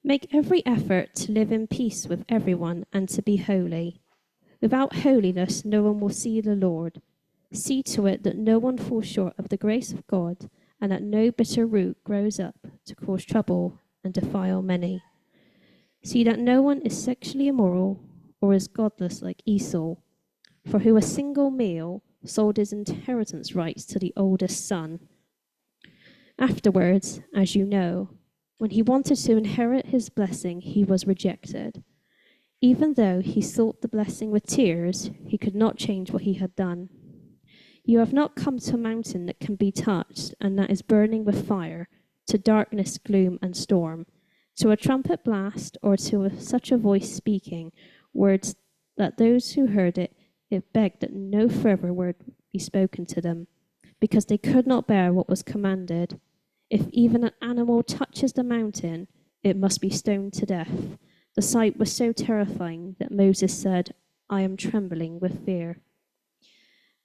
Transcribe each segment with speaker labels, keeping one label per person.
Speaker 1: Make every effort to live in peace with everyone and to be holy. Without holiness, no one will see the Lord. See to it that no one falls short of the grace of God, and that no bitter root grows up to cause trouble and defile many. See that no one is sexually immoral or is godless like Esau, for who a single meal sold his inheritance rights to the oldest son. Afterwards, as you know, when he wanted to inherit his blessing, he was rejected. Even though he sought the blessing with tears, he could not change what he had done. You have not come to a mountain that can be touched and that is burning with fire, to darkness, gloom, and storm, to a trumpet blast or to such a voice speaking words that those who heard it begged that no further word be spoken to them, because they could not bear what was commanded. If even an animal touches the mountain, it must be stoned to death. The sight was so terrifying that Moses said, I am trembling with fear.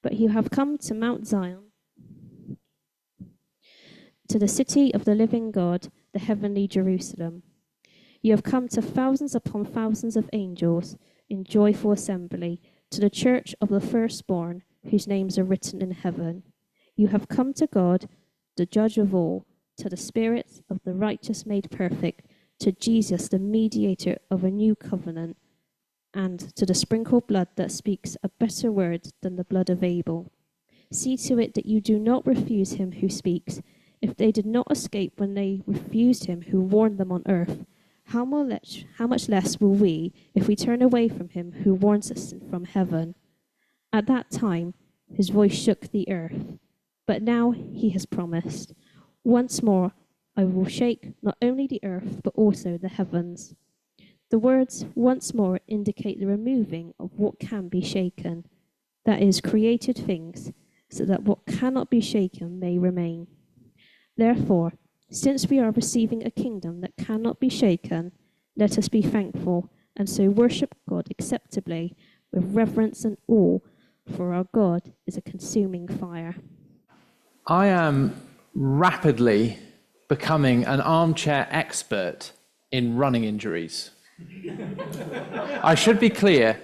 Speaker 1: But you have come to Mount Zion, to the city of the living God, the heavenly Jerusalem. You have come to thousands upon thousands of angels in joyful assembly, to the church of the firstborn, whose names are written in heaven. You have come to God, the judge of all, to the spirits of the righteous made perfect, to Jesus, the mediator of a new covenant, and to the sprinkled blood that speaks a better word than the blood of Abel. See to it that you do not refuse him who speaks. If they did not escape when they refused him who warned them on earth, how much less will we if we turn away from him who warns us from heaven? At that time, his voice shook the earth, but now he has promised, once more I will shake not only the earth, but also the heavens. The words once more indicate the removing of what can be shaken, that is, created things, so that what cannot be shaken may remain. Therefore, since we are receiving a kingdom that cannot be shaken, let us be thankful and so worship God acceptably with reverence and awe, for our God is a consuming fire.
Speaker 2: I am rapidly becoming an armchair expert in running injuries. I should be clear,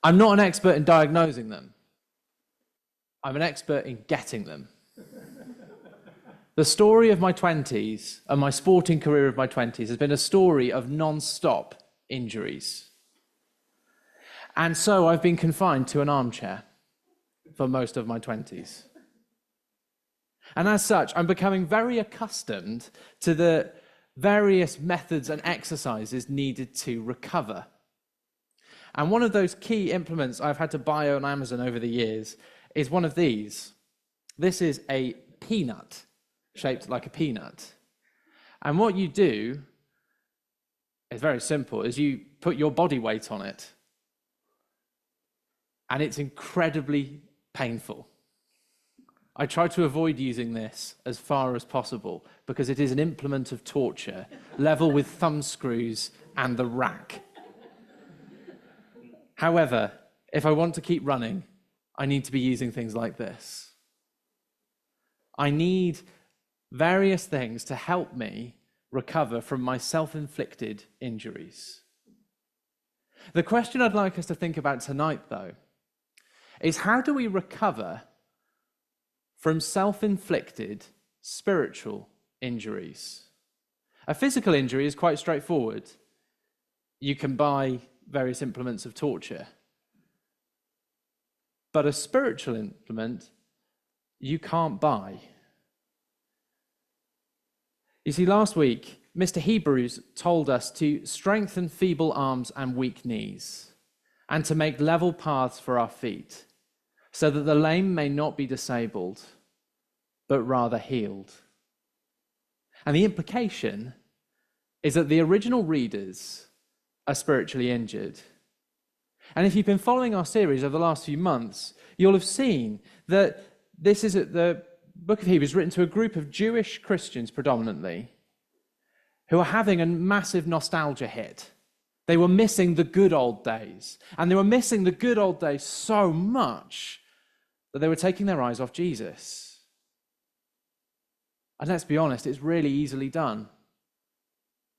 Speaker 2: I'm not an expert in diagnosing them. I'm an expert in getting them. The story of my 20s and my sporting career of my 20s has been a story of non-stop injuries. And so I've been confined to an armchair for most of my 20s. And as such, I'm becoming very accustomed to the various methods and exercises needed to recover. And one of those key implements I've had to buy on Amazon over the years is one of these. This is a peanut, shaped like a peanut. And what you do is very simple, is you put your body weight on it. And it's incredibly painful. I try to avoid using this as far as possible because it is an implement of torture, level with thumb screws and the rack. However, if I want to keep running, I need to be using things like this. I need various things to help me recover from my self-inflicted injuries. The question I'd like us to think about tonight, though, is how do we recover from self-inflicted spiritual injuries? A physical injury is quite straightforward. You can buy various implements of torture. But a spiritual implement, you can't buy. You see, last week, Mr. Hebrews told us to strengthen feeble arms and weak knees, and to make level paths for our feet, so that the lame may not be disabled, but rather healed. And the implication is that the original readers are spiritually injured. And if you've been following our series over the last few months, you'll have seen that this is the book of Hebrews written to a group of Jewish Christians predominantly, who are having a massive nostalgia hit. They were missing the good old days. And they were missing the good old days so much that they were taking their eyes off Jesus. And let's be honest, it's really easily done.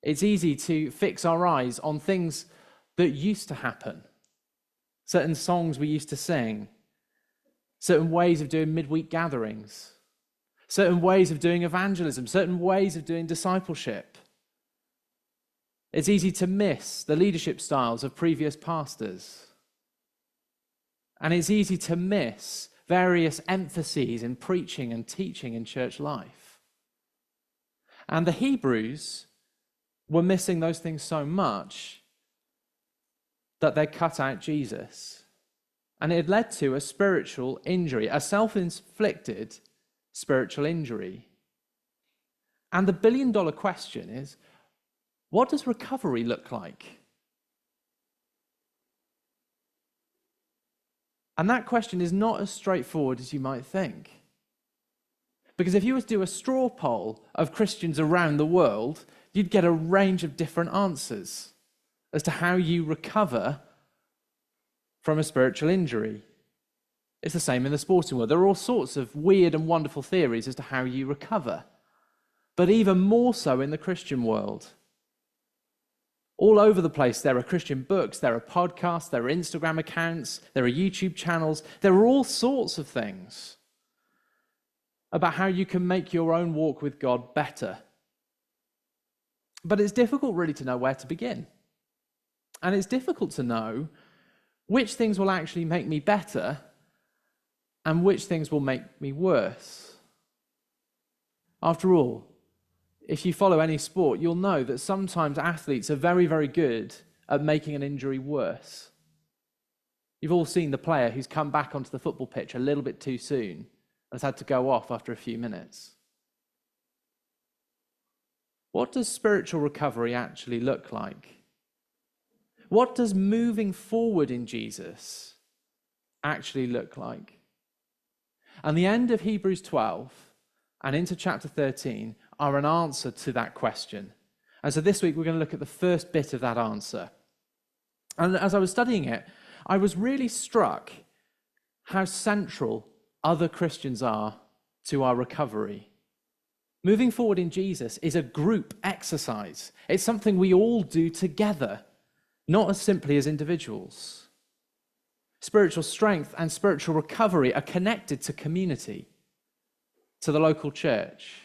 Speaker 2: It's easy to fix our eyes on things that used to happen, certain songs we used to sing, certain ways of doing midweek gatherings, certain ways of doing evangelism, certain ways of doing discipleship. It's easy to miss the leadership styles of previous pastors. And it's easy to miss various emphases in preaching and teaching in church life. And the Hebrews were missing those things so much that they cut out Jesus. And it led to a spiritual injury, a self-inflicted spiritual injury. And the billion-dollar question is, what does recovery look like? And that question is not as straightforward as you might think. Because if you were to do a straw poll of Christians around the world, you'd get a range of different answers as to how you recover from a spiritual injury. It's the same in the sporting world. There are all sorts of weird and wonderful theories as to how you recover. But even more so in the Christian world. All over the place, there are Christian books, there are podcasts, there are Instagram accounts, there are YouTube channels. There are all sorts of things about how you can make your own walk with God better. But it's difficult really to know where to begin. And it's difficult to know which things will actually make me better and which things will make me worse. After all, if you follow any sport, you'll know that sometimes athletes are very, very good at making an injury worse. You've all seen the player who's come back onto the football pitch a little bit too soon and has had to go off after a few minutes. What does spiritual recovery actually look like? What does moving forward in Jesus actually look like? And the end of Hebrews 12 and into chapter 13 are an answer to that question. And so this week we're going to look at the first bit of that answer. And as I was studying it, I was really struck how central other Christians are to our recovery. Moving forward in Jesus is a group exercise. It's something we all do together, not as simply as individuals. Spiritual strength and spiritual recovery are connected to community, to the local church.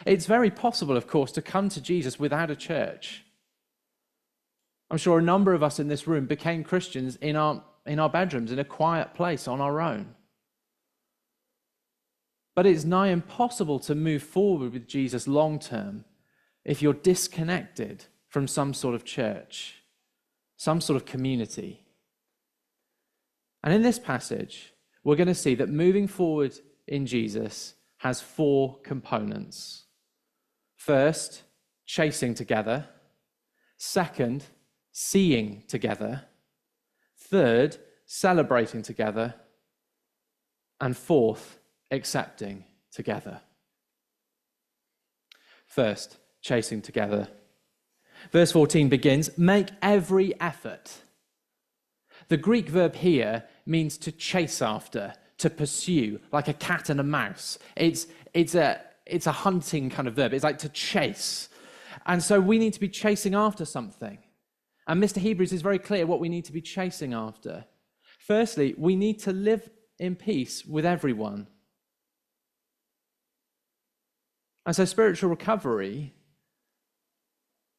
Speaker 2: It's very possible, of course, to come to Jesus without a church. I'm sure a number of us in this room became Christians in our bedrooms, in a quiet place on our own. But it's nigh impossible to move forward with Jesus long term if you're disconnected from some sort of church, some sort of community. And in this passage, we're going to see that moving forward in Jesus has four components. First, chasing together. Second, seeing together. Third, celebrating together. And fourth, accepting together. First, chasing together. Verse 14 begins, make every effort. The Greek verb here means to chase after, to pursue, like a cat and a mouse. It's a hunting kind of verb. It's like to chase. And so we need to be chasing after something. And Mr. Hebrews is very clear what we need to be chasing after. Firstly, we need to live in peace with everyone. And so spiritual recovery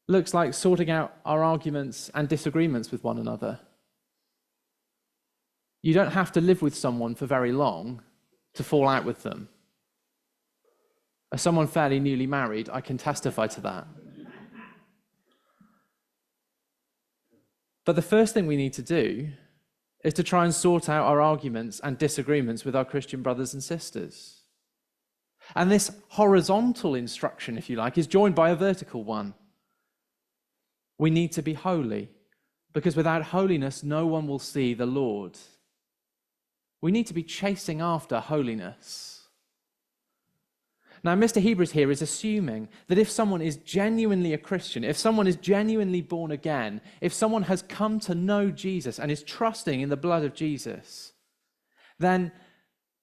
Speaker 2: looks like sorting out our arguments and disagreements with one another. You don't have to live with someone for very long to fall out with them. As someone fairly newly married, I can testify to that. But the first thing we need to do is to try and sort out our arguments and disagreements with our Christian brothers and sisters. And this horizontal instruction, if you like, is joined by a vertical one. We need to be holy, because without holiness, no one will see the Lord. We need to be chasing after holiness. Now, Mr. Hebrews here is assuming that if someone is genuinely a Christian, if someone is genuinely born again, if someone has come to know Jesus and is trusting in the blood of Jesus, then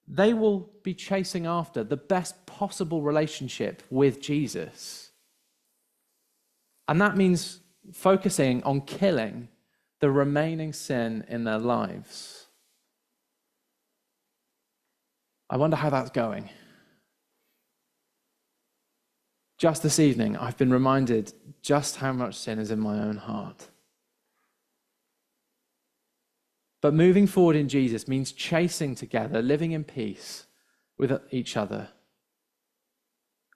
Speaker 2: they will be chasing after the best possible relationship with Jesus. And that means focusing on killing the remaining sin in their lives. I wonder how that's going. Just this evening, I've been reminded just how much sin is in my own heart. But moving forward in Jesus means chasing together, living in peace with each other,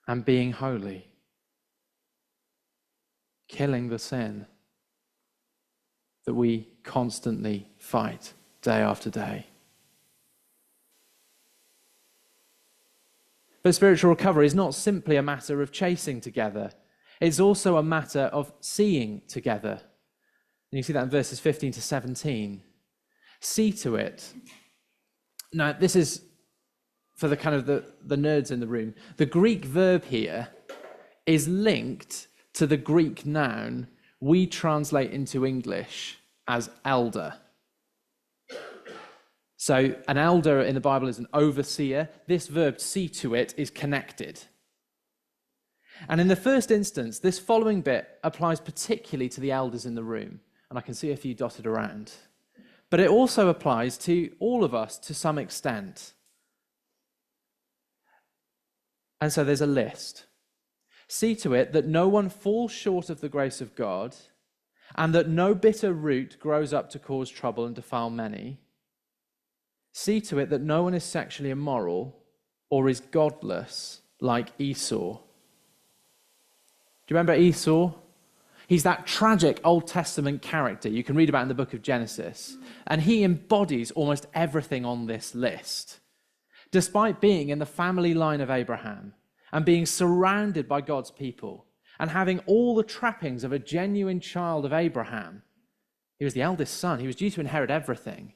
Speaker 2: and being holy. Killing the sin that we constantly fight day after day. But spiritual recovery is not simply a matter of chasing together. It's also a matter of seeing together. And you see that in verses 15 to 17. See to it. Now, this is for the kind of the nerds in the room. The Greek verb here is linked to the Greek noun we translate into English as elder. So an elder in the Bible is an overseer. This verb, see to it, is connected. And in the first instance, this following bit applies particularly to the elders in the room. And I can see a few dotted around. But it also applies to all of us to some extent. And so there's a list. See to it that no one falls short of the grace of God, and that no bitter root grows up to cause trouble and defile many. See to it that no one is sexually immoral or is godless like Esau. Do you remember Esau? He's that tragic Old Testament character you can read about in the book of Genesis. And he embodies almost everything on this list. Despite being in the family line of Abraham and being surrounded by God's people and having all the trappings of a genuine child of Abraham, he was the eldest son. He was due to inherit everything.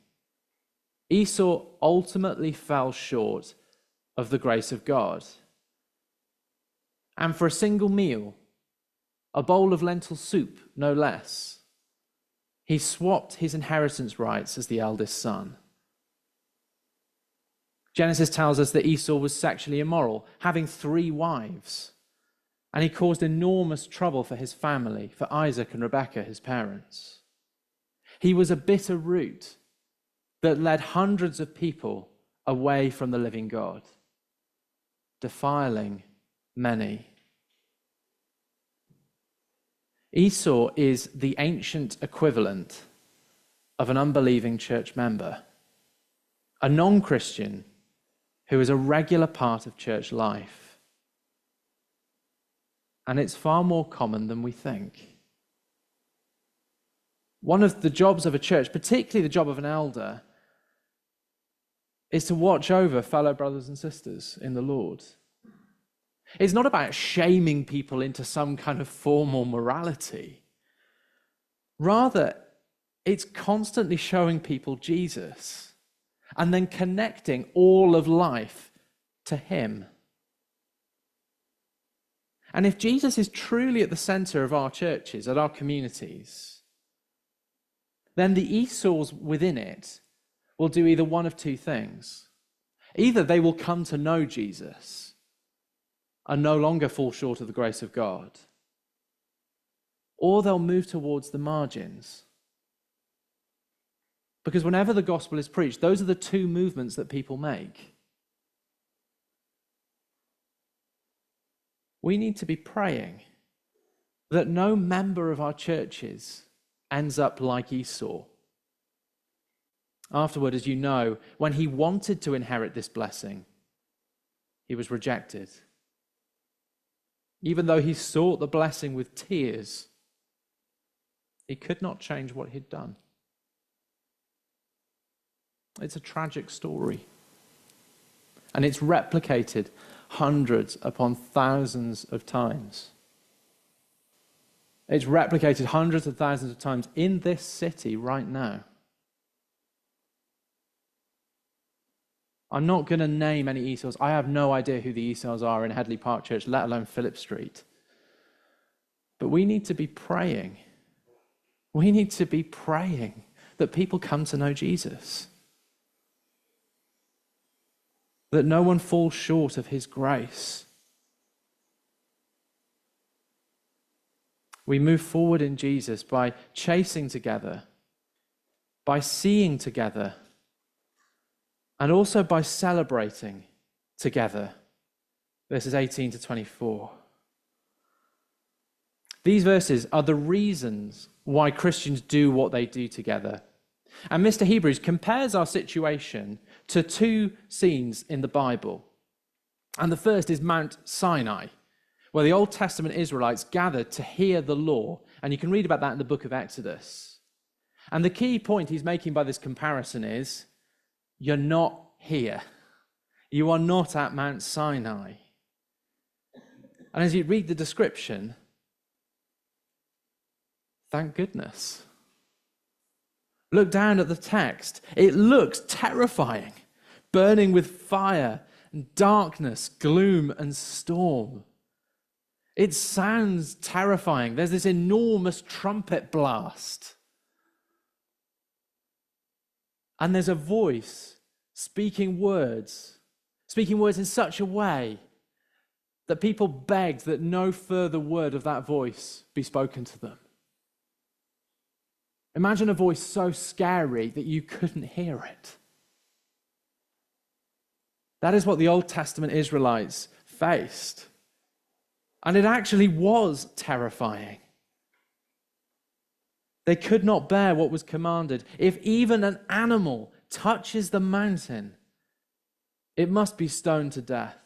Speaker 2: Esau ultimately fell short of the grace of God. And for a single meal, a bowl of lentil soup, no less, he swapped his inheritance rights as the eldest son. Genesis tells us that Esau was sexually immoral, having 3 wives, and he caused enormous trouble for his family, for Isaac and Rebekah, his parents. He was a bitter root that led hundreds of people away from the living God, defiling many. Esau is the ancient equivalent of an unbelieving church member, a non-Christian who is a regular part of church life. And it's far more common than we think. One of the jobs of a church, particularly the job of an elder, is to watch over fellow brothers and sisters in the Lord. It's not about shaming people into some kind of formal morality. Rather, it's constantly showing people Jesus and then connecting all of life to him. And if Jesus is truly at the center of our churches, at our communities, then the Esau's within it will do either one of 2 things. Either they will come to know Jesus and no longer fall short of the grace of God, or they'll move towards the margins. Because whenever the gospel is preached, those are the 2 movements that people make. We need to be praying that no member of our churches ends up like Esau. Afterward, as you know, when he wanted to inherit this blessing, he was rejected. Even though he sought the blessing with tears, he could not change what he'd done. It's a tragic story. And it's replicated hundreds upon thousands of times. It's replicated hundreds of thousands of times in this city right now. I'm not going to name any Esau's. I have no idea who the Esau's are in Headley Park Church, let alone Phillip Street. But we need to be praying. We need to be praying that people come to know Jesus. That no one falls short of his grace. We move forward in Jesus by chasing together, by seeing together, and also by celebrating together. Verses 18 to 24. These verses are the reasons why Christians do what they do together. And Mr. Hebrews compares our situation to two scenes in the Bible. And the first is Mount Sinai, where the Old Testament Israelites gathered to hear the law. And you can read about that in the book of Exodus. And the key point he's making by this comparison is, you're not here. You are not at Mount Sinai. And as you read the description, thank goodness. Look down at the text. It looks terrifying, burning with fire and darkness, gloom and storm. It sounds terrifying. There's this enormous trumpet blast. And there's a voice speaking words in such a way that people begged that no further word of that voice be spoken to them. Imagine a voice so scary that you couldn't hear it. That is what the Old Testament Israelites faced. And it actually was terrifying. They could not bear what was commanded. If even an animal touches the mountain, it must be stoned to death.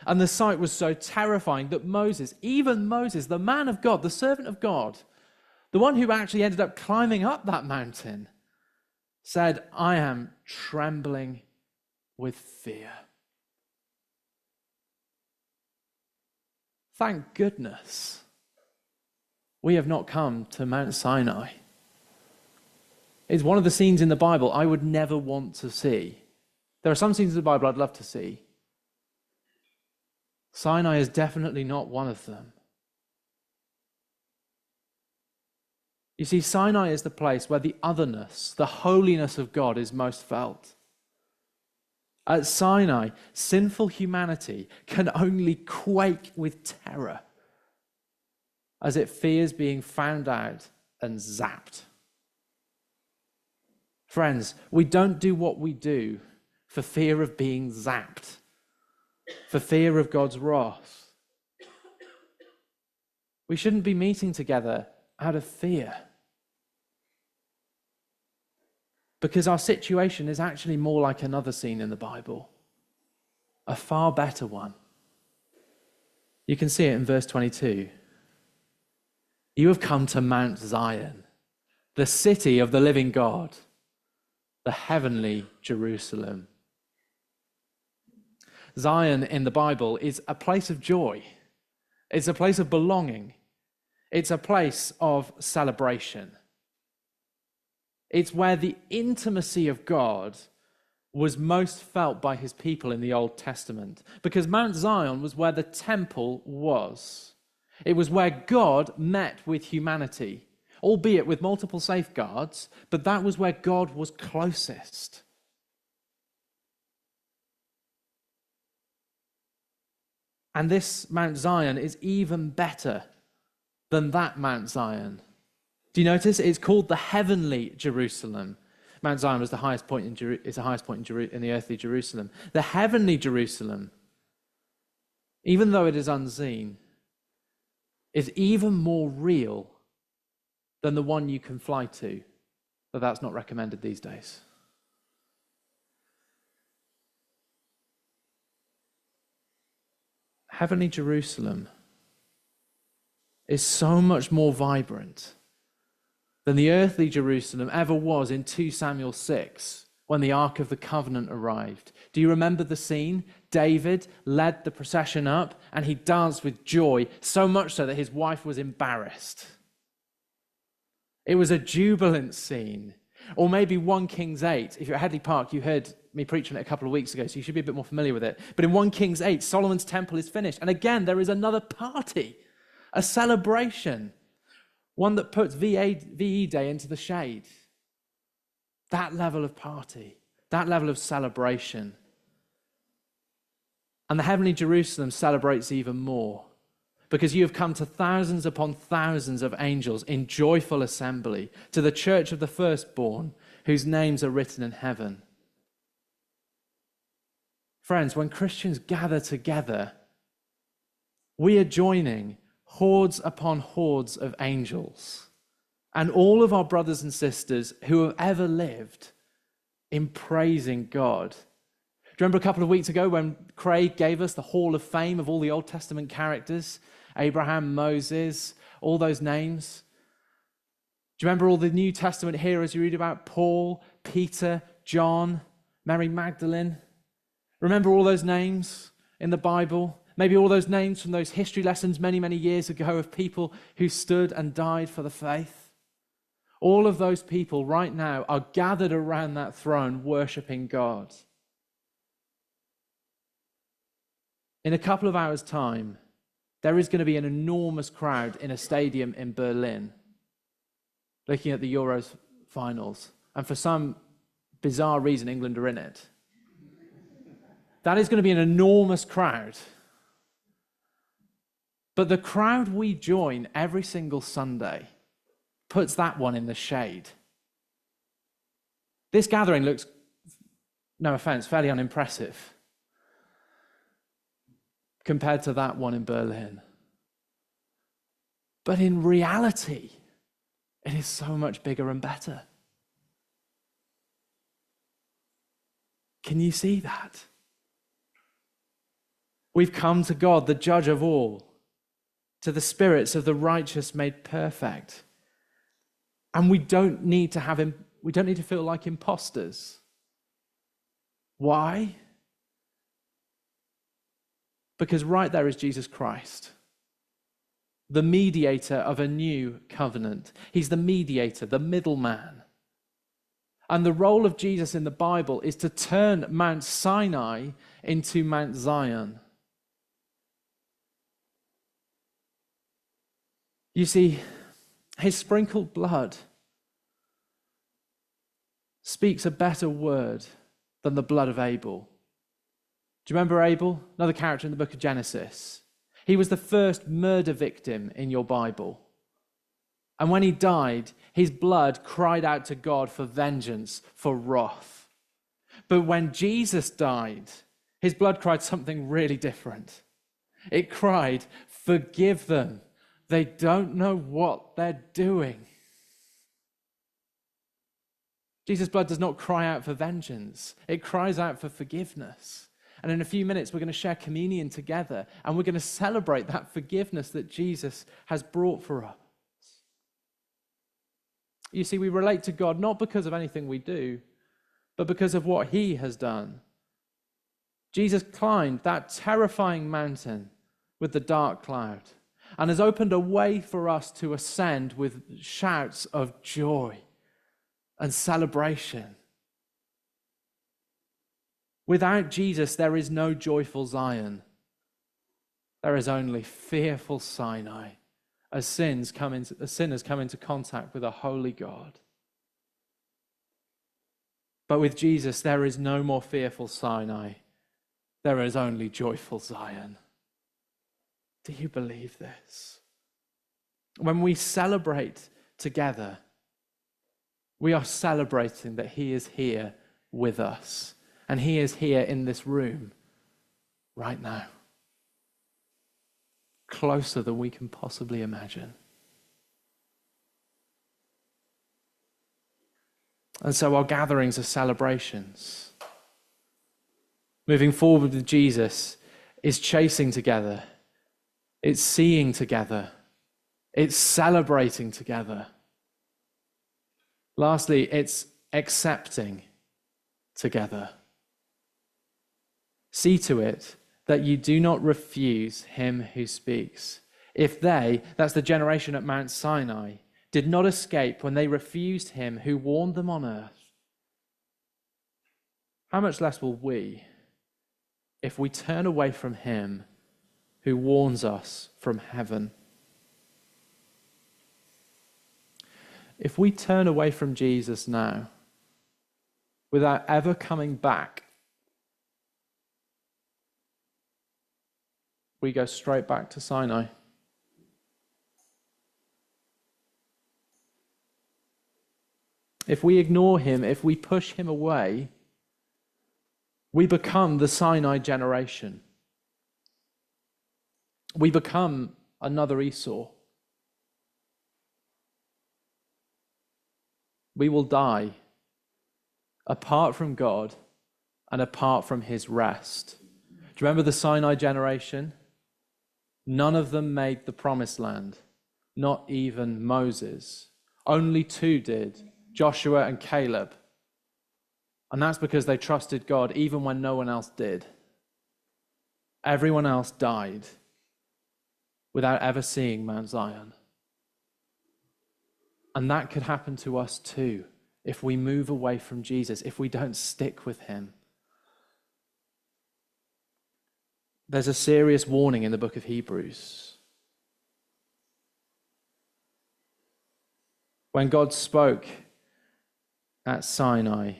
Speaker 2: And the sight was so terrifying that Moses, even Moses, the man of God, the servant of God, the one who actually ended up climbing up that mountain, said, I am trembling with fear. Thank goodness we have not come to Mount Sinai. It's one of the scenes in the Bible I would never want to see. There are some scenes in the Bible I'd love to see. Sinai is definitely not one of them. You see, Sinai is the place where the otherness, the holiness of God is most felt. At Sinai, sinful humanity can only quake with terror as it fears being found out and zapped. Friends, we don't do what we do for fear of being zapped, for fear of God's wrath. We shouldn't be meeting together out of fear, because our situation is actually more like another scene in the Bible, a far better one. You can see it in verse 22. You have come to Mount Zion, the city of the living God, the heavenly Jerusalem. Zion in the Bible is a place of joy. It's a place of belonging. It's a place of celebration. It's where the intimacy of God was most felt by his people in the Old Testament, because Mount Zion was where the temple was. It was where God met with humanity, albeit with multiple safeguards, but that was where God was closest. And this Mount Zion is even better than that Mount Zion. Do you notice? It's called the heavenly Jerusalem. Mount Zion was the highest point is the highest point in the earthly Jerusalem. The heavenly Jerusalem, even though it is unseen, is even more real than the one you can fly to, but that's not recommended these days. Heavenly Jerusalem is so much more vibrant than the earthly Jerusalem ever was in 2 Samuel 6, when the Ark of the Covenant arrived. Do you remember the scene? David led the procession up and he danced with joy, so much so that his wife was embarrassed. It was a jubilant scene. Or maybe 1 Kings 8. If you're at Headley Park, you heard me preach on it a couple of weeks ago, so you should be a bit more familiar with it. But in 1 Kings 8, Solomon's temple is finished. And again, there is another party, a celebration, one that puts VE Day into the shade. That level of party, that level of celebration. And the heavenly Jerusalem celebrates even more, because you have come to thousands upon thousands of angels in joyful assembly, to the church of the firstborn, whose names are written in heaven. Friends, when Christians gather together, we are joining hordes upon hordes of angels and all of our brothers and sisters who have ever lived in praising God. Do you remember a couple of weeks ago when Craig gave us the Hall of Fame of all the Old Testament characters? Abraham, Moses, all those names. Do you remember all the New Testament heroes you read about? Paul, Peter, John, Mary Magdalene. Remember all those names in the Bible? Maybe all those names from those history lessons many, many years ago of people who stood and died for the faith. All of those people right now are gathered around that throne worshiping God. In a couple of hours' time, there is going to be an enormous crowd in a stadium in Berlin looking at the Euros finals. And for some bizarre reason, England are in it. That is going to be an enormous crowd. But the crowd we join every single Sunday puts that one in the shade. This gathering looks, no offense, fairly unimpressive compared to that one in Berlin. But in reality, it is so much bigger and better. Can you see that? We've come to God, the judge of all, to the spirits of the righteous made perfect. And we don't need to feel like imposters. Why? Because right there is Jesus Christ, the mediator of a new covenant. He's the mediator, the middleman. And the role of Jesus in the Bible is to turn Mount Sinai into Mount Zion. You see, his sprinkled blood speaks a better word than the blood of Abel. Do you remember Abel? Another character in the book of Genesis. He was the first murder victim in your Bible. And when he died, his blood cried out to God for vengeance, for wrath. But when Jesus died, his blood cried something really different. It cried, "Forgive them. They don't know what they're doing." Jesus' blood does not cry out for vengeance. It cries out for forgiveness. And in a few minutes, we're going to share communion together, and we're going to celebrate that forgiveness that Jesus has brought for us. You see, we relate to God not because of anything we do, but because of what he has done. Jesus climbed that terrifying mountain with the dark cloud and has opened a way for us to ascend with shouts of joy and celebration. Without Jesus, there is no joyful Zion. There is only fearful Sinai, as sinners come into contact with a holy God. But with Jesus, there is no more fearful Sinai. There is only joyful Zion. Do you believe this? When we celebrate together, we are celebrating that he is here with us. And he is here in this room right now. Closer than we can possibly imagine. And so our gatherings are celebrations. Moving forward with Jesus is chasing together. It's seeing together. It's celebrating together. Lastly, it's accepting together. See to it that you do not refuse him who speaks. If they, that's the generation at Mount Sinai, did not escape when they refused him who warned them on earth, how much less will we if we turn away from him who warns us from heaven? If we turn away from Jesus now without ever coming back, we go straight back to Sinai. if we ignore him, if we push him away, we become the Sinai generation. We become another Esau. We will die apart from God and apart from his rest. Do you remember the Sinai generation? None of them made the promised land, not even Moses. Only 2 did, Joshua and Caleb. And that's because they trusted God even when no one else did. Everyone else died without ever seeing Mount Zion. And that could happen to us too if we move away from Jesus, if we don't stick with him. There's a serious warning in the book of Hebrews. When God spoke at Sinai,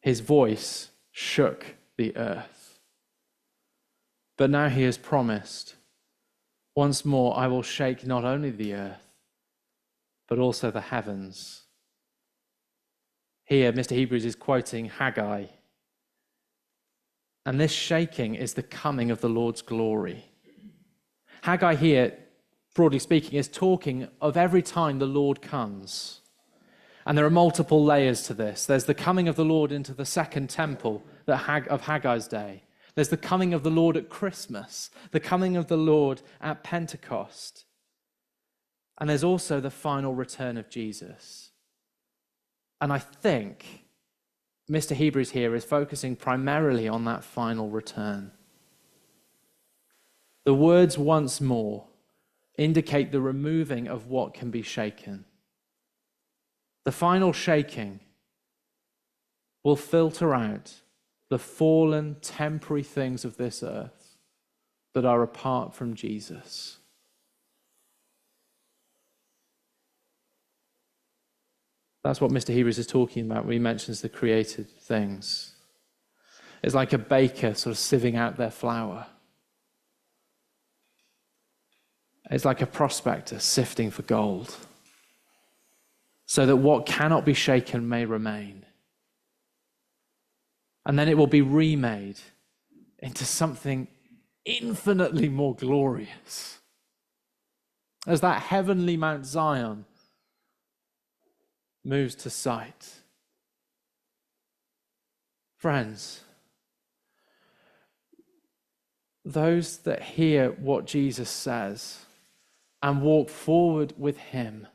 Speaker 2: his voice shook the earth. But now he has promised, once more I will shake not only the earth, but also the heavens. Here, Mr. Hebrews is quoting Haggai. And this shaking is the coming of the Lord's glory. Haggai here, broadly speaking, is talking of every time the Lord comes. And there are multiple layers to this. There's the coming of the Lord into the second temple of Haggai's day. There's the coming of the Lord at Christmas, the coming of the Lord at Pentecost. And there's also the final return of Jesus. And I think Mr. Hebrews here is focusing primarily on that final return. The words once more indicate the removing of what can be shaken. The final shaking will filter out the fallen, temporary things of this earth that are apart from Jesus. That's what Mr. Hebrews is talking about when he mentions the created things. It's like a baker sort of sieving out their flour. It's like a prospector sifting for gold, so that what cannot be shaken may remain. And then it will be remade into something infinitely more glorious. As that heavenly Mount Zion moves to sight. Friends, those that hear what Jesus says and walk forward with him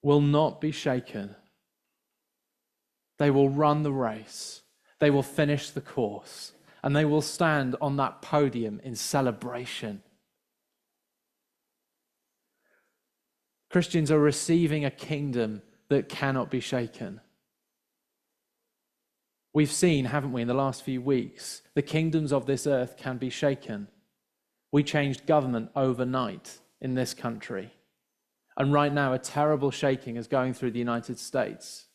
Speaker 2: will not be shaken. They will run the race. They will finish the course. And they will stand on that podium in celebration. Christians are receiving a kingdom that cannot be shaken. We've seen, haven't we, in the last few weeks, the kingdoms of this earth can be shaken. We changed government overnight in this country. And right now, a terrible shaking is going through the United States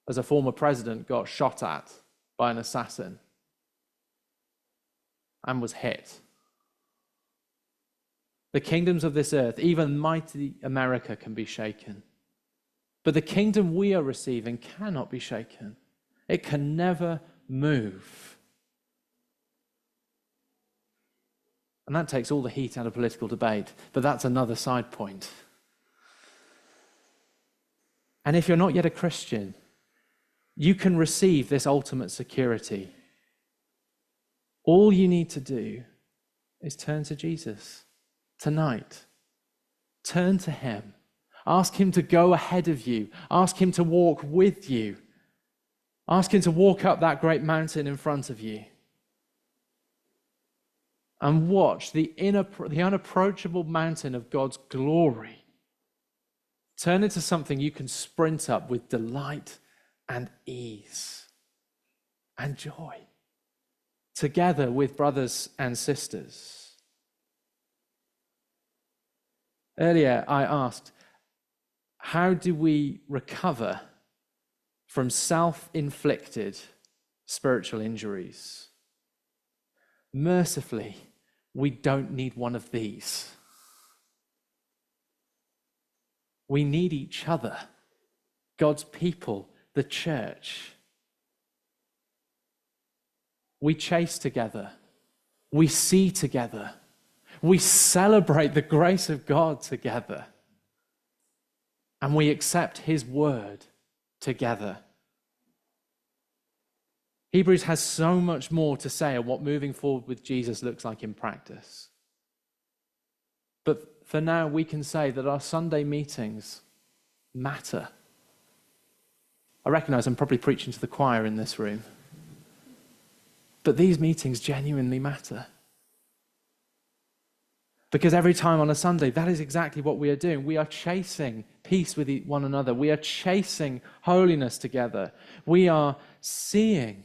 Speaker 2: as a former president got shot at by an assassin and was hit. The kingdoms of this earth, even mighty America, can be shaken. But the kingdom we are receiving cannot be shaken. It can never move. And that takes all the heat out of political debate, but that's another side point. And if you're not yet a Christian, you can receive this ultimate security. All you need to do is turn to Jesus tonight. Turn to him. Ask him to go ahead of you. Ask him to walk with you. Ask him to walk up that great mountain in front of you. And watch the unapproachable mountain of God's glory turn into something you can sprint up with delight and ease and joy, together with brothers and sisters. Earlier, I asked, how do we recover from self-inflicted spiritual injuries? Mercifully, we don't need one of these. We need each other. God's people, the church. We chase together. We see together. We celebrate the grace of God together. And we accept his word together. Hebrews has so much more to say on what moving forward with Jesus looks like in practice. But for now, we can say that our Sunday meetings matter. I recognize I'm probably preaching to the choir in this room. But these meetings genuinely matter. Because every time on a Sunday, that is exactly what we are doing. We are chasing peace with one another. We are chasing holiness together. We are seeing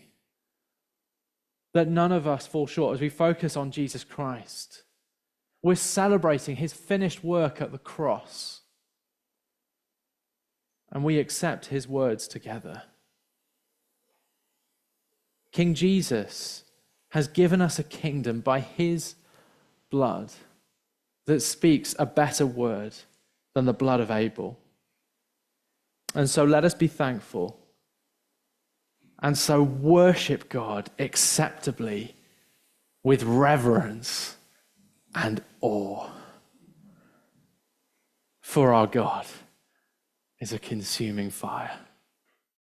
Speaker 2: that none of us fall short as we focus on Jesus Christ. We're celebrating his finished work at the cross. And we accept his words together. King Jesus has given us a kingdom by his blood that speaks a better word than the blood of Abel. And so let us be thankful. And so worship God acceptably with reverence and awe. For our God is a consuming fire.